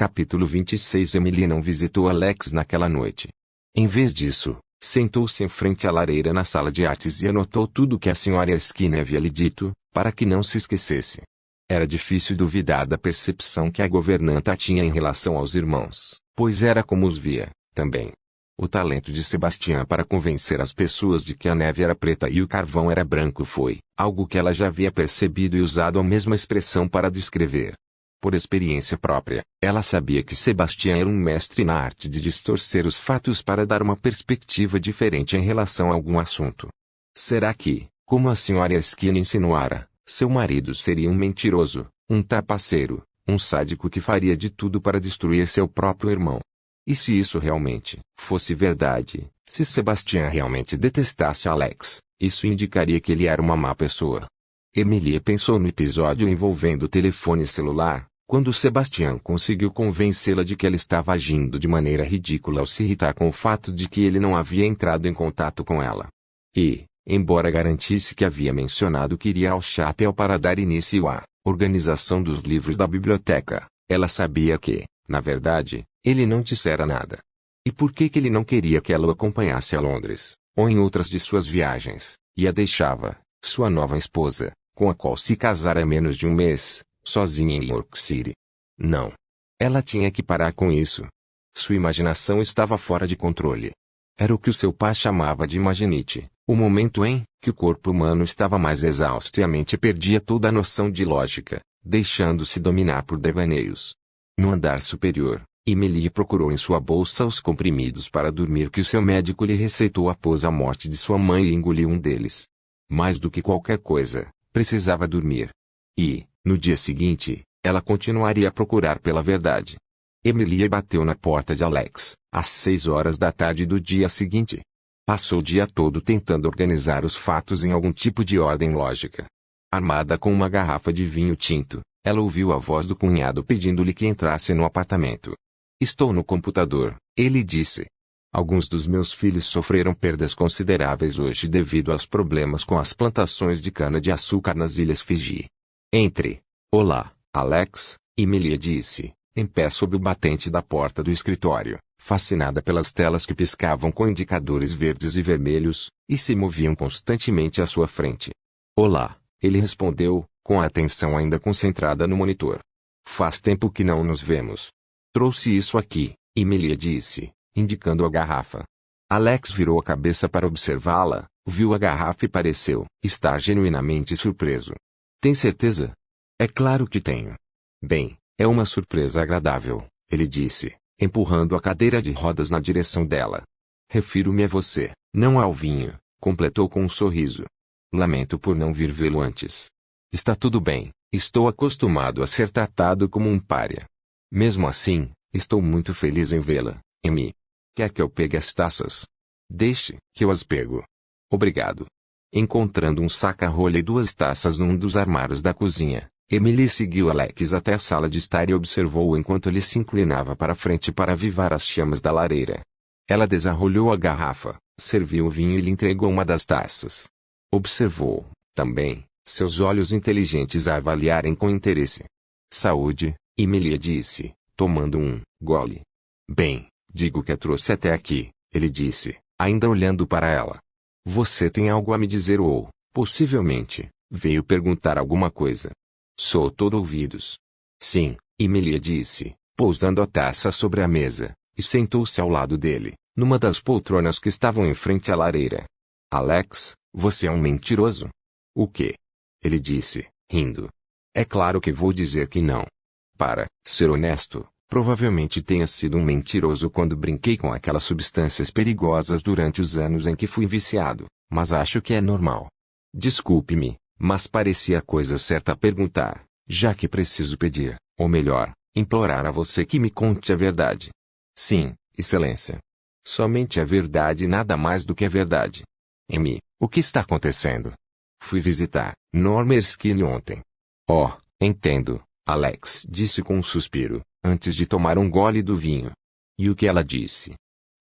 Capítulo 26. Emily não visitou Alex naquela noite. Em vez disso, sentou-se em frente à lareira na sala de artes e anotou tudo o que a Sra. Erskine havia lhe dito, para que não se esquecesse. Era difícil duvidar da percepção que a governanta tinha em relação aos irmãos, pois era como os via, também. O talento de Sebastian para convencer as pessoas de que a neve era preta e o carvão era branco foi algo que ela já havia percebido e usado a mesma expressão para descrever. Por experiência própria, ela sabia que Sebastian era um mestre na arte de distorcer os fatos para dar uma perspectiva diferente em relação a algum assunto. Será que, como a Sra. Erskine insinuara, seu marido seria um mentiroso, um trapaceiro, um sádico que faria de tudo para destruir seu próprio irmão? E se isso realmente fosse verdade, se Sebastian realmente detestasse Alex, isso indicaria que ele era uma má pessoa. Emily pensou no episódio envolvendo o telefone celular, quando Sebastian conseguiu convencê-la de que ela estava agindo de maneira ridícula ao se irritar com o fato de que ele não havia entrado em contato com ela. E, embora garantisse que havia mencionado que iria ao Chatel para dar início à organização dos livros da biblioteca, ela sabia que, na verdade, ele não dissera nada. E por que ele não queria que ela o acompanhasse a Londres, ou em outras de suas viagens, e a deixava, sua nova esposa, com a qual se casara há menos de um mês, sozinha em York City? Não. Ela tinha que parar com isso. Sua imaginação estava fora de controle. Era o que o seu pai chamava de imaginite, o momento em que o corpo humano estava mais exausto e a mente perdia toda a noção de lógica, deixando-se dominar por devaneios. No andar superior, Emily procurou em sua bolsa os comprimidos para dormir que o seu médico lhe receitou após a morte de sua mãe e engoliu um deles. Mais do que qualquer coisa, precisava dormir. E, no dia seguinte, ela continuaria a procurar pela verdade. Emily bateu na porta de Alex, às 6 horas da tarde do dia seguinte. Passou o dia todo tentando organizar os fatos em algum tipo de ordem lógica. Armada com uma garrafa de vinho tinto, ela ouviu a voz do cunhado pedindo-lhe que entrasse no apartamento. "Estou no computador", ele disse. "Alguns dos meus filhos sofreram perdas consideráveis hoje devido aos problemas com as plantações de cana-de-açúcar nas Ilhas Fiji." "Entre." "Olá, Alex", Emily disse, em pé sob o batente da porta do escritório, fascinada pelas telas que piscavam com indicadores verdes e vermelhos, e se moviam constantemente à sua frente. "Olá", ele respondeu, com a atenção ainda concentrada no monitor. "Faz tempo que não nos vemos." "Trouxe isso aqui", Emily disse, indicando a garrafa. Alex virou a cabeça para observá-la, viu a garrafa e pareceu estar genuinamente surpreso. "Tem certeza?" "É claro que tenho." "Bem, é uma surpresa agradável", ele disse, empurrando a cadeira de rodas na direção dela. "Refiro-me a você, não ao vinho", completou com um sorriso. "Lamento por não vir vê-lo antes." "Está tudo bem, estou acostumado a ser tratado como um pária." "Mesmo assim, estou muito feliz em vê-la, Amy. Quer que eu pegue as taças?" "Deixe que eu as pego." "Obrigado." Encontrando um saca-rolha e 2 taças num dos armários da cozinha, Emily seguiu Alex até a sala de estar e observou enquanto ele se inclinava para frente para avivar as chamas da lareira. Ela desarrolhou a garrafa, serviu o vinho e lhe entregou uma das taças. Observou, também, seus olhos inteligentes a avaliarem com interesse. "Saúde", Emily disse, tomando um gole. "Bem, digo que a trouxe até aqui", ele disse, ainda olhando para ela. "Você tem algo a me dizer ou, possivelmente, veio perguntar alguma coisa?" "Sou todo ouvidos." "Sim", Emily disse, pousando a taça sobre a mesa, e sentou-se ao lado dele, numa das poltronas que estavam em frente à lareira. "Alex, você é um mentiroso." "O quê?" ele disse, rindo. "É claro que vou dizer que não. Para ser honesto, provavelmente tenha sido um mentiroso quando brinquei com aquelas substâncias perigosas durante os anos em que fui viciado, mas acho que é normal. Desculpe-me, mas parecia a coisa certa a perguntar, já que preciso pedir, ou melhor, implorar a você que me conte a verdade." "Sim, Excelência. Somente a verdade e nada mais do que a verdade." "Amy, o que está acontecendo?" "Fui visitar Norma Erskine ontem." "Oh, entendo", Alex disse com um suspiro, antes de tomar um gole do vinho. "E o que ela disse?"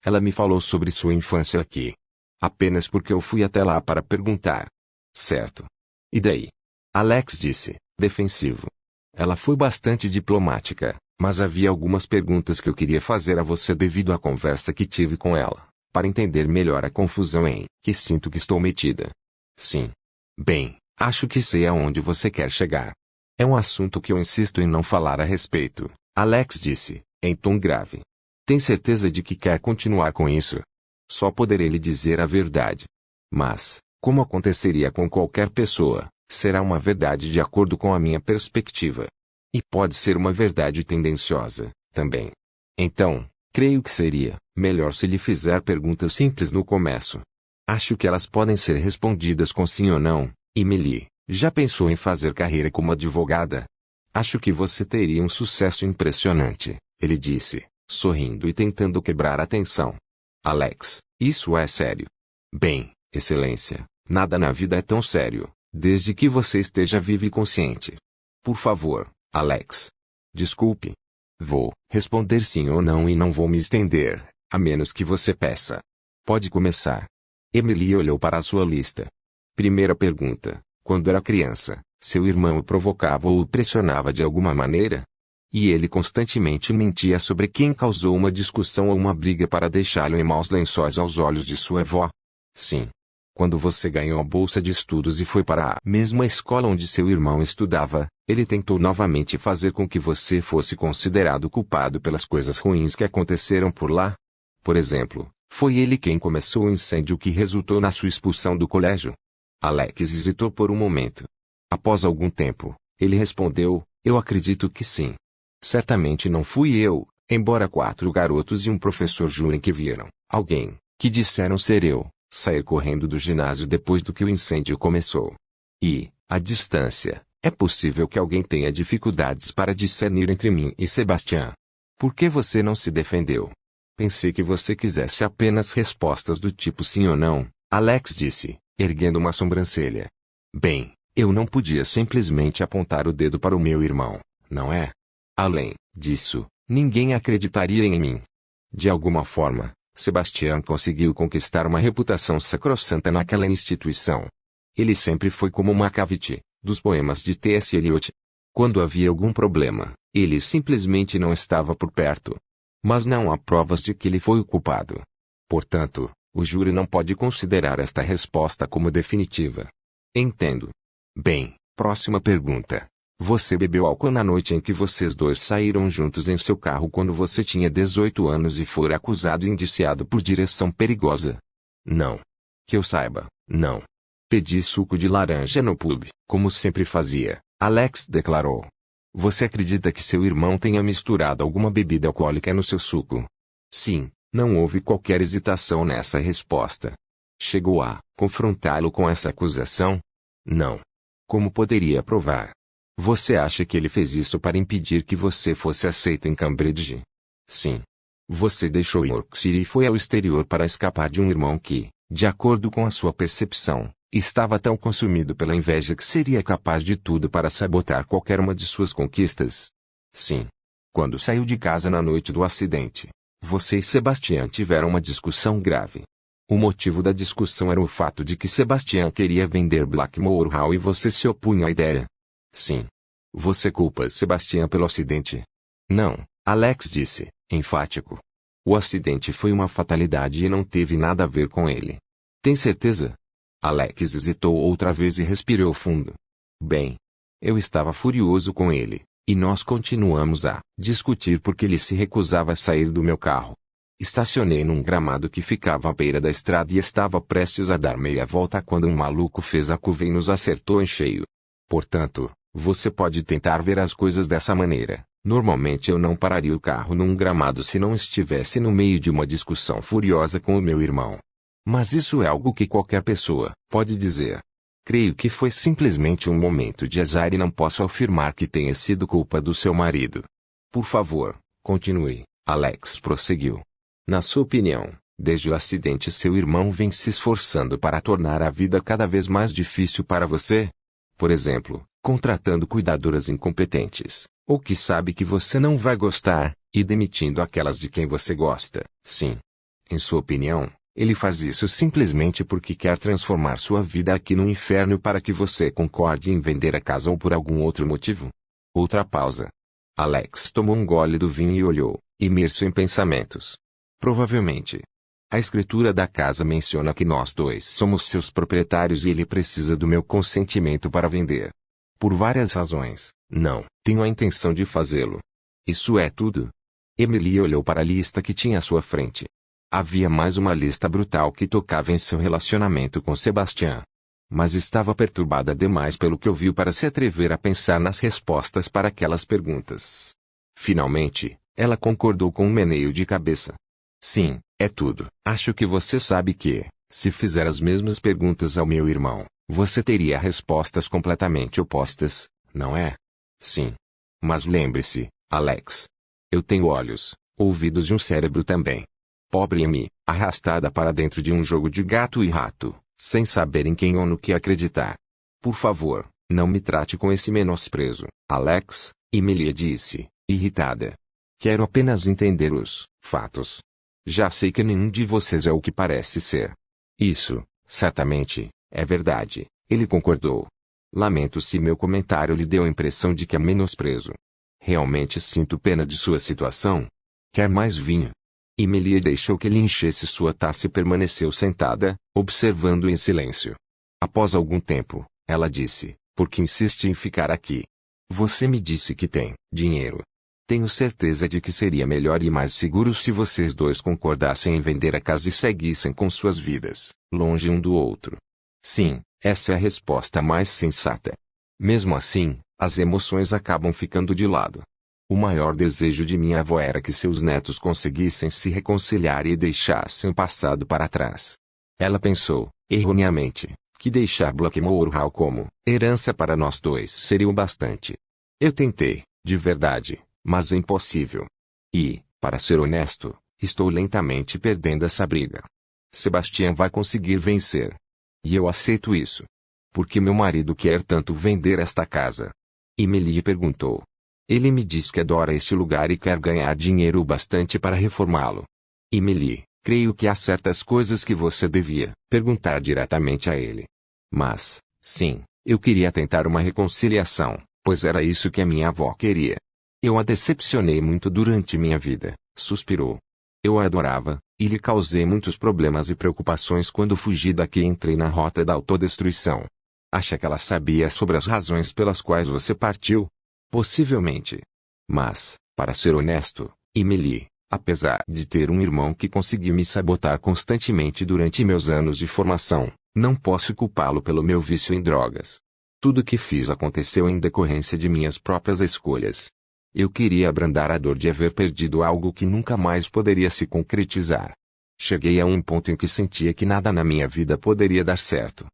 "Ela me falou sobre sua infância aqui. Apenas porque eu fui até lá para perguntar." "Certo. E daí?" Alex disse, defensivo. "Ela foi bastante diplomática", Mas havia algumas perguntas que eu queria fazer a você devido à conversa que tive com ela, para entender melhor a confusão em que sinto que estou metida. Sim. Bem, acho que sei aonde você quer chegar. É um assunto que eu insisto em não falar a respeito, Alex disse, em tom grave. Tem certeza de que quer continuar com isso? Só poderei lhe dizer a verdade. Mas, como aconteceria com qualquer pessoa, será uma verdade de acordo com a minha perspectiva. E pode ser uma verdade tendenciosa, também. Então, creio que seria melhor se lhe fizer perguntas simples no começo. Acho que elas podem ser respondidas com sim ou não. Emily, já pensou em fazer carreira como advogada? Acho que você teria um sucesso impressionante, ele disse, sorrindo e tentando quebrar a tensão. Alex, isso é sério. Bem, excelência, nada na vida é tão sério, desde que você esteja vivo e consciente. Por favor, Alex. Desculpe. Vou responder sim ou não e não vou me estender, a menos que você peça. Pode começar. Emily olhou para a sua lista. Primeira pergunta. Quando era criança, seu irmão o provocava ou o pressionava de alguma maneira? E ele constantemente mentia sobre quem causou uma discussão ou uma briga para deixá-lo em maus lençóis aos olhos de sua avó? Sim. Quando você ganhou a bolsa de estudos e foi para a mesma escola onde seu irmão estudava, ele tentou novamente fazer com que você fosse considerado culpado pelas coisas ruins que aconteceram por lá? Por exemplo, foi ele quem começou o incêndio que resultou na sua expulsão do colégio? Alex hesitou por um momento. Após algum tempo, ele respondeu, eu acredito que sim. Certamente não fui eu, embora 4 garotos e um professor jurem que viram alguém, que disseram ser eu, sair correndo do ginásio depois do que o incêndio começou. E, à distância, é possível que alguém tenha dificuldades para discernir entre mim e Sebastian. Por que você não se defendeu? Pensei que você quisesse apenas respostas do tipo sim ou não, Alex disse, erguendo uma sobrancelha. Bem, eu não podia simplesmente apontar o dedo para o meu irmão, não é? Além disso, ninguém acreditaria em mim. De alguma forma, Sebastian conseguiu conquistar uma reputação sacrossanta naquela instituição. Ele sempre foi como Macavity, dos poemas de T.S. Eliot. Quando havia algum problema, ele simplesmente não estava por perto. Mas não há provas de que ele foi o culpado. Portanto, o júri não pode considerar esta resposta como definitiva. Entendo. Bem, próxima pergunta. Você bebeu álcool na noite em que vocês dois saíram juntos em seu carro quando você tinha 18 anos e foi acusado e indiciado por direção perigosa? Não. Que eu saiba, não. Pedi suco de laranja no pub, como sempre fazia, Alex declarou. Você acredita que seu irmão tenha misturado alguma bebida alcoólica no seu suco? Sim, não houve qualquer hesitação nessa resposta. Chegou a confrontá-lo com essa acusação? Não. Como poderia provar? Você acha que ele fez isso para impedir que você fosse aceito em Cambridge? Sim. Você deixou York City e foi ao exterior para escapar de um irmão que, de acordo com a sua percepção, estava tão consumido pela inveja que seria capaz de tudo para sabotar qualquer uma de suas conquistas? Sim. Quando saiu de casa na noite do acidente, você e Sebastian tiveram uma discussão grave. O motivo da discussão era o fato de que Sebastian queria vender Blackmore Hall e você se opunha à ideia. Sim. Você culpa Sebastian pelo acidente? Não, Alex disse, enfático. O acidente foi uma fatalidade e não teve nada a ver com ele. Tem certeza? Alex hesitou outra vez e respirou fundo. Bem, eu estava furioso com ele, e nós continuamos a discutir porque ele se recusava a sair do meu carro. Estacionei num gramado que ficava à beira da estrada e estava prestes a dar meia volta quando um maluco fez a curva e nos acertou em cheio. Portanto, você pode tentar ver as coisas dessa maneira. Normalmente eu não pararia o carro num gramado se não estivesse no meio de uma discussão furiosa com o meu irmão. Mas isso é algo que qualquer pessoa pode dizer. Creio que foi simplesmente um momento de azar e não posso afirmar que tenha sido culpa do seu marido. Por favor, continue, Alex prosseguiu. Na sua opinião, desde o acidente seu irmão vem se esforçando para tornar a vida cada vez mais difícil para você? Por exemplo, contratando cuidadoras incompetentes, ou que sabe que você não vai gostar, e demitindo aquelas de quem você gosta. Sim. Em sua opinião, ele faz isso simplesmente porque quer transformar sua vida aqui no inferno para que você concorde em vender a casa ou por algum outro motivo? Outra pausa. Alex tomou um gole do vinho e olhou, imerso em pensamentos. Provavelmente. A escritura da casa menciona que nós dois somos seus proprietários e ele precisa do meu consentimento para vender. Por várias razões, não tenho a intenção de fazê-lo. Isso é tudo. Emily olhou para a lista que tinha à sua frente. Havia mais uma lista brutal que tocava em seu relacionamento com Sebastian. Mas estava perturbada demais pelo que ouviu para se atrever a pensar nas respostas para aquelas perguntas. Finalmente, ela concordou com um meneio de cabeça. Sim, é tudo. Acho que você sabe que, se fizer as mesmas perguntas ao meu irmão, você teria respostas completamente opostas, não é? Sim. Mas lembre-se, Alex. Eu tenho olhos, ouvidos e um cérebro também. Pobre Amy, arrastada para dentro de um jogo de gato e rato, sem saber em quem ou no que acreditar. Por favor, não me trate com esse menosprezo, Alex, Emily disse, irritada. Quero apenas entender os fatos. Já sei que nenhum de vocês é o que parece ser. Isso, certamente, é verdade, ele concordou. Lamento se meu comentário lhe deu a impressão de que é menosprezo. Realmente sinto pena de sua situação. Quer mais vinho? Emily deixou que ele enchesse sua taça e permaneceu sentada, observando em silêncio. Após algum tempo, ela disse, por que insiste em ficar aqui? Você me disse que tem dinheiro. Tenho certeza de que seria melhor e mais seguro se vocês dois concordassem em vender a casa e seguissem com suas vidas, longe um do outro. Sim, essa é a resposta mais sensata. Mesmo assim, as emoções acabam ficando de lado. O maior desejo de minha avó era que seus netos conseguissem se reconciliar e deixassem o passado para trás. Ela pensou, erroneamente, que deixar Blackmore Hall como herança para nós dois seria o bastante. Eu tentei, de verdade, mas é impossível. E, para ser honesto, estou lentamente perdendo essa briga. Sebastian vai conseguir vencer. E eu aceito isso. Por que meu marido quer tanto vender esta casa? Emily perguntou. Ele me diz que adora este lugar e quer ganhar dinheiro o bastante para reformá-lo. Emily, creio que há certas coisas que você devia perguntar diretamente a ele. Mas, sim, eu queria tentar uma reconciliação, pois era isso que a minha avó queria. Eu a decepcionei muito durante minha vida, suspirou. Eu a adorava, e lhe causei muitos problemas e preocupações quando fugi daqui e entrei na rota da autodestruição. Acha que ela sabia sobre as razões pelas quais você partiu? Possivelmente. Mas, para ser honesto, Emily, apesar de ter um irmão que conseguiu me sabotar constantemente durante meus anos de formação, não posso culpá-lo pelo meu vício em drogas. Tudo o que fiz aconteceu em decorrência de minhas próprias escolhas. Eu queria abrandar a dor de haver perdido algo que nunca mais poderia se concretizar. Cheguei a um ponto em que sentia que nada na minha vida poderia dar certo.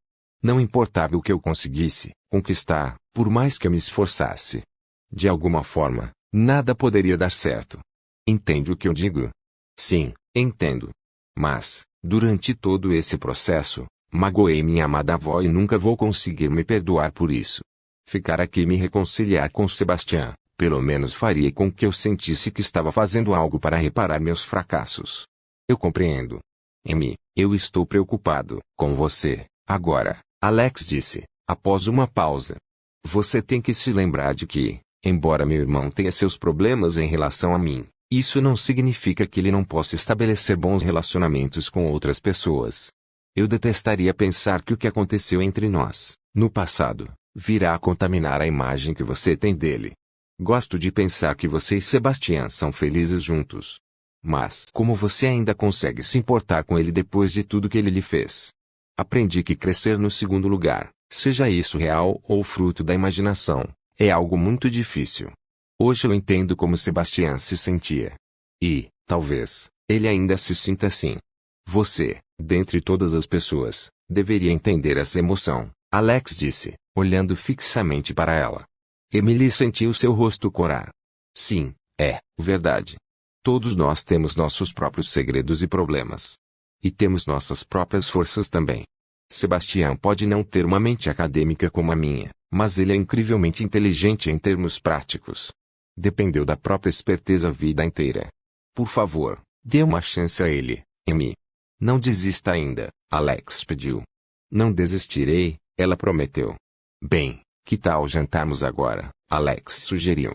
Não importava o que eu conseguisse conquistar, por mais que eu me esforçasse. De alguma forma, nada poderia dar certo. Entende o que eu digo? Sim, entendo. Mas, durante todo esse processo, magoei minha amada avó e nunca vou conseguir me perdoar por isso. Ficar aqui e me reconciliar com Sebastian, pelo menos faria com que eu sentisse que estava fazendo algo para reparar meus fracassos. Eu compreendo. Amy, eu estou preocupado com você, agora, Alex disse, após uma pausa. Você tem que se lembrar de que, embora meu irmão tenha seus problemas em relação a mim, isso não significa que ele não possa estabelecer bons relacionamentos com outras pessoas. Eu detestaria pensar que o que aconteceu entre nós, no passado, virá a contaminar a imagem que você tem dele. Gosto de pensar que você e Sebastian são felizes juntos. Mas como você ainda consegue se importar com ele depois de tudo que ele lhe fez? Aprendi que crescer no segundo lugar, seja isso real ou fruto da imaginação, é algo muito difícil. Hoje eu entendo como Sebastian se sentia. E, talvez, ele ainda se sinta assim. Você, dentre todas as pessoas, deveria entender essa emoção, Alex disse, olhando fixamente para ela. Emily sentiu seu rosto corar. Sim, é verdade. Todos nós temos nossos próprios segredos e problemas. E temos nossas próprias forças também. Sebastian pode não ter uma mente acadêmica como a minha, mas ele é incrivelmente inteligente em termos práticos. Dependeu da própria esperteza a vida inteira. Por favor, dê uma chance a ele, Amy. Não desista ainda, Alex pediu. Não desistirei, ela prometeu. Bem, que tal jantarmos agora? Alex sugeriu.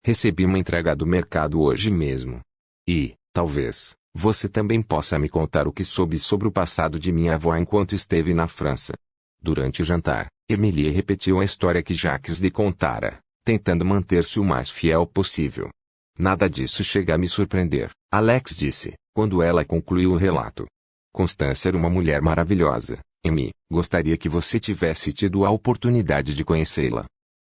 Recebi uma entrega do mercado hoje mesmo. E, talvez, você também possa me contar o que soube sobre o passado de minha avó enquanto esteve na França. Durante o jantar, Emilie repetiu a história que Jacques lhe contara, tentando manter-se o mais fiel possível. Nada disso chega a me surpreender, Alex disse, quando ela concluiu o relato. Constância era uma mulher maravilhosa, Amy. Gostaria que você tivesse tido a oportunidade de conhecê-la.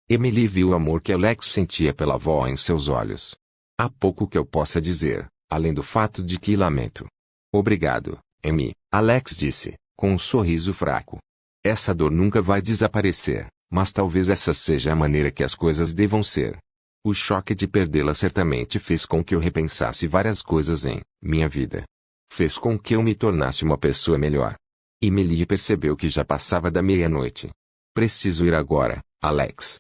Emily viu o amor que Alex sentia pela avó em seus olhos. Há pouco que eu possa dizer, além do fato de que lamento. Obrigado, Amy, Alex disse, com um sorriso fraco. Essa dor nunca vai desaparecer, mas talvez essa seja a maneira que as coisas devam ser. O choque de perdê-la certamente fez com que eu repensasse várias coisas em minha vida. Fez com que eu me tornasse uma pessoa melhor. Emily percebeu que já passava da meia-noite. Preciso ir agora, Alex.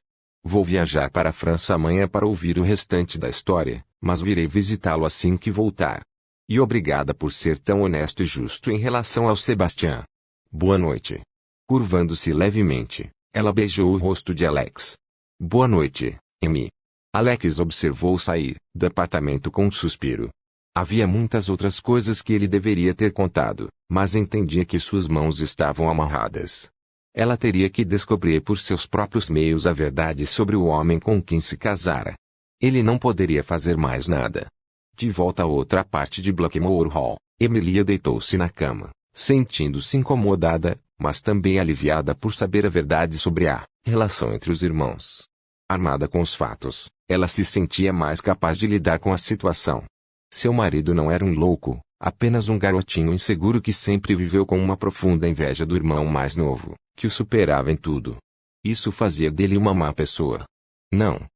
Vou viajar para a França amanhã para ouvir o restante da história, mas virei visitá-lo assim que voltar. E obrigada por ser tão honesto e justo em relação ao Sebastian. Boa noite. Curvando-se levemente, ela beijou o rosto de Alex. Boa noite, Amy. Alex observou sair do apartamento com um suspiro. Havia muitas outras coisas que ele deveria ter contado, mas entendia que suas mãos estavam amarradas. Ela teria que descobrir por seus próprios meios a verdade sobre o homem com quem se casara. Ele não poderia fazer mais nada. De volta à outra parte de Blackmore Hall, Emilia deitou-se na cama, sentindo-se incomodada, mas também aliviada por saber a verdade sobre a relação entre os irmãos. Armada com os fatos, ela se sentia mais capaz de lidar com a situação. Seu marido não era um louco, apenas um garotinho inseguro que sempre viveu com uma profunda inveja do irmão mais novo, que o superava em tudo. Isso fazia dele uma má pessoa. Não.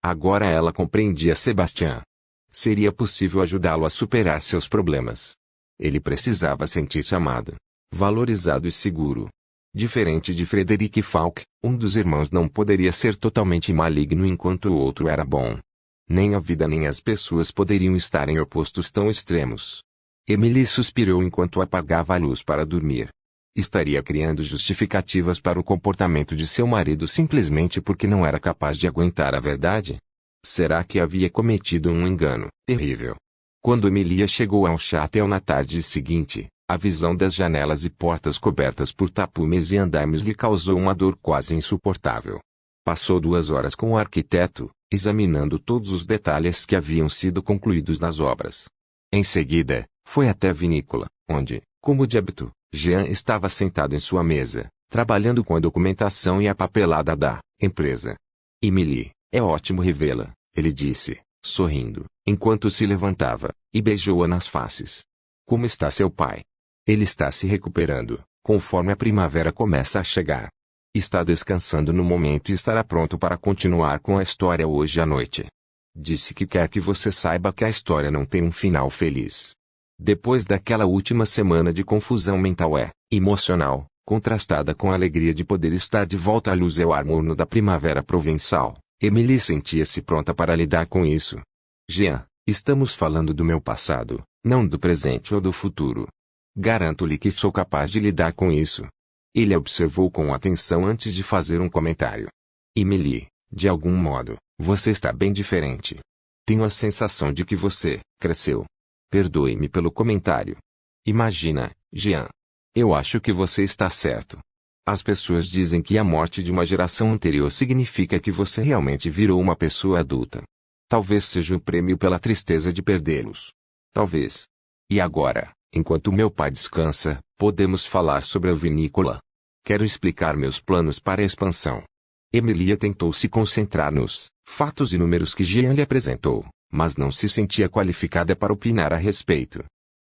Agora ela compreendia Sebastian. Seria possível ajudá-lo a superar seus problemas. Ele precisava sentir-se amado, valorizado e seguro. Diferente de Frederick Falk, um dos irmãos não poderia ser totalmente maligno enquanto o outro era bom. Nem a vida nem as pessoas poderiam estar em opostos tão extremos. Emily suspirou enquanto apagava a luz para dormir. Estaria criando justificativas para o comportamento de seu marido simplesmente porque não era capaz de aguentar a verdade? Será que havia cometido um engano terrível? Quando Emilia chegou ao château na tarde seguinte, a visão das janelas e portas cobertas por tapumes e andaimes lhe causou uma dor quase insuportável. Passou 2 horas com o arquiteto, examinando todos os detalhes que haviam sido concluídos nas obras. Em seguida, foi até a vinícola, onde, como de hábito, Jean estava sentado em sua mesa, trabalhando com a documentação e a papelada da empresa. Emily, é ótimo revê-la, ele disse, sorrindo, enquanto se levantava, e beijou-a nas faces. Como está seu pai? Ele está se recuperando, conforme a primavera começa a chegar. Está descansando no momento e estará pronto para continuar com a história hoje à noite. Disse que quer que você saiba que a história não tem um final feliz. Depois daquela última semana de confusão mental emocional, contrastada com a alegria de poder estar de volta à luz e ao ar morno da primavera provençal, Emily sentia-se pronta para lidar com isso. Jean, estamos falando do meu passado, não do presente ou do futuro. Garanto-lhe que sou capaz de lidar com isso. Ele a observou com atenção antes de fazer um comentário. Emily, de algum modo, você está bem diferente. Tenho a sensação de que você cresceu. Perdoe-me pelo comentário. Imagina, Jean. Eu acho que você está certo. As pessoas dizem que a morte de uma geração anterior significa que você realmente virou uma pessoa adulta. Talvez seja um prêmio pela tristeza de perdê-los. Talvez. E agora, enquanto meu pai descansa, podemos falar sobre a vinícola. Quero explicar meus planos para a expansão. Emilia tentou se concentrar nos fatos e números que Jean lhe apresentou, mas não se sentia qualificada para opinar a respeito.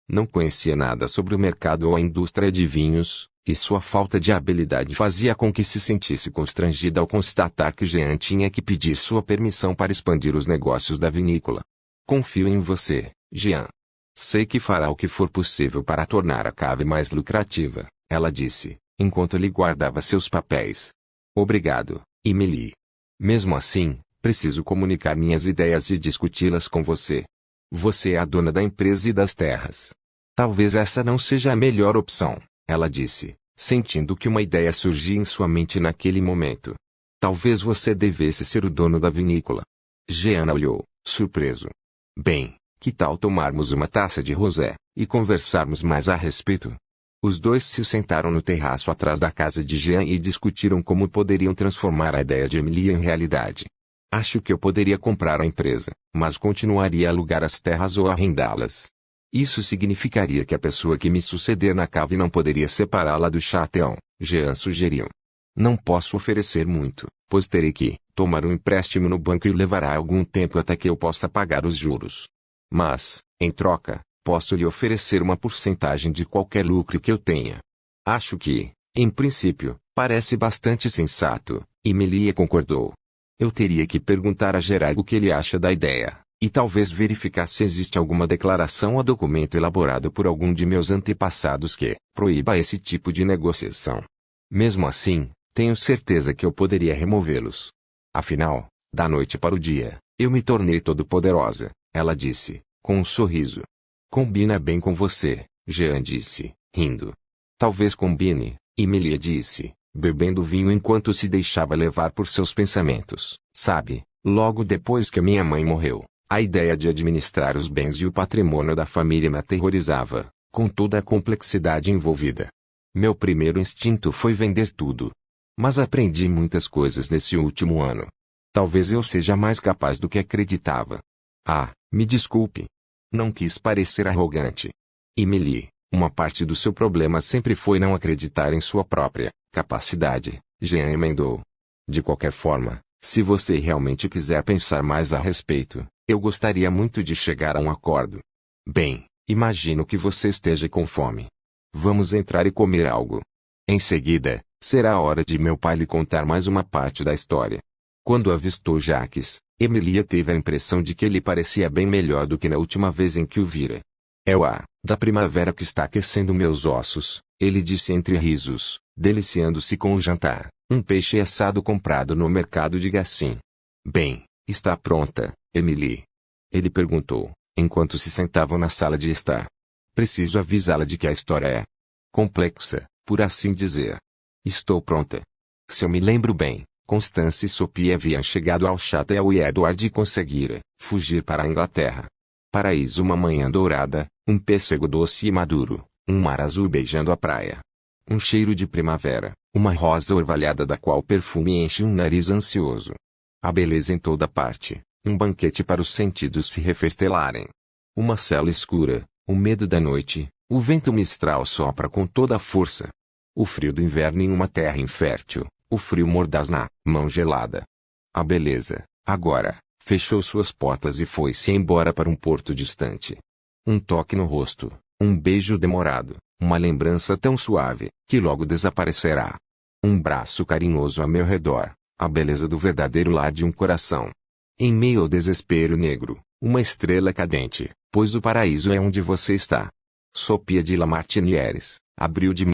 Não conhecia nada sobre o mercado ou a indústria de vinhos, e sua falta de habilidade fazia com que se sentisse constrangida ao constatar que Jean tinha que pedir sua permissão para expandir os negócios da vinícola. Confio em você, Jean. Sei que fará o que for possível para tornar a cave mais lucrativa, ela disse, enquanto ele guardava seus papéis. Obrigado, Emily. Mesmo assim, preciso comunicar minhas ideias e discuti-las com você. Você é a dona da empresa e das terras. Talvez essa não seja a melhor opção, ela disse, sentindo que uma ideia surgia em sua mente naquele momento. Talvez você devesse ser o dono da vinícola. Jean olhou, surpreso. Bem, que tal tomarmos uma taça de rosé, e conversarmos mais a respeito? Os dois se sentaram no terraço atrás da casa de Jean e discutiram como poderiam transformar a ideia de Emilia em realidade. Acho que eu poderia comprar a empresa, mas continuaria a alugar as terras ou arrendá-las. Isso significaria que a pessoa que me suceder na cave não poderia separá-la do Château, Jean sugeriu. Não posso oferecer muito, pois terei que tomar um empréstimo no banco e levará algum tempo até que eu possa pagar os juros. Mas, em troca, posso lhe oferecer uma porcentagem de qualquer lucro que eu tenha. Acho que, em princípio, parece bastante sensato, e Melia concordou. Eu teria que perguntar a Gerard o que ele acha da ideia, e talvez verificar se existe alguma declaração ou documento elaborado por algum de meus antepassados que proíba esse tipo de negociação. Mesmo assim, tenho certeza que eu poderia removê-los. Afinal, da noite para o dia, eu me tornei todo-poderosa, ela disse, com um sorriso. Combina bem com você, Jean disse, rindo. Talvez combine, Emilia disse, bebendo vinho enquanto se deixava levar por seus pensamentos. Sabe, logo depois que minha mãe morreu, a ideia de administrar os bens e o patrimônio da família me aterrorizava, com toda a complexidade envolvida. Meu primeiro instinto foi vender tudo. Mas aprendi muitas coisas nesse último ano. Talvez eu seja mais capaz do que acreditava. Ah, me desculpe. Não quis parecer arrogante. Emily, uma parte do seu problema sempre foi não acreditar em sua própria capacidade, Jean emendou. De qualquer forma, se você realmente quiser pensar mais a respeito, eu gostaria muito de chegar a um acordo. Bem, imagino que você esteja com fome. Vamos entrar e comer algo. Em seguida, será a hora de meu pai lhe contar mais uma parte da história. Quando avistou Jacques, Emilia teve a impressão de que ele parecia bem melhor do que na última vez em que o vira. É o ar da primavera que está aquecendo meus ossos, ele disse entre risos, deliciando-se com o jantar, um peixe assado comprado no mercado de Gassim. Bem, está pronta, Emilie? Ele perguntou, enquanto se sentavam na sala de estar. Preciso avisá-la de que a história é complexa, por assim dizer. Estou pronta. Se eu me lembro bem, Constance e Sophie haviam chegado ao Château e Edward conseguira fugir para a Inglaterra. Paraíso, uma manhã dourada, um pêssego doce e maduro, um mar azul beijando a praia. Um cheiro de primavera, uma rosa orvalhada da qual perfume enche um nariz ansioso. A beleza em toda parte, um banquete para os sentidos se refestelarem. Uma cela escura, o medo da noite, o vento mistral sopra com toda a força. O frio do inverno em uma terra infértil, o frio mordaz na mão gelada. A beleza, agora, fechou suas portas e foi-se embora para um porto distante. Um toque no rosto, um beijo demorado, uma lembrança tão suave, que logo desaparecerá. Um braço carinhoso a meu redor, a beleza do verdadeiro lar de um coração. Em meio ao desespero negro, uma estrela cadente, pois o paraíso é onde você está. Sophia de Lamartinières, abril de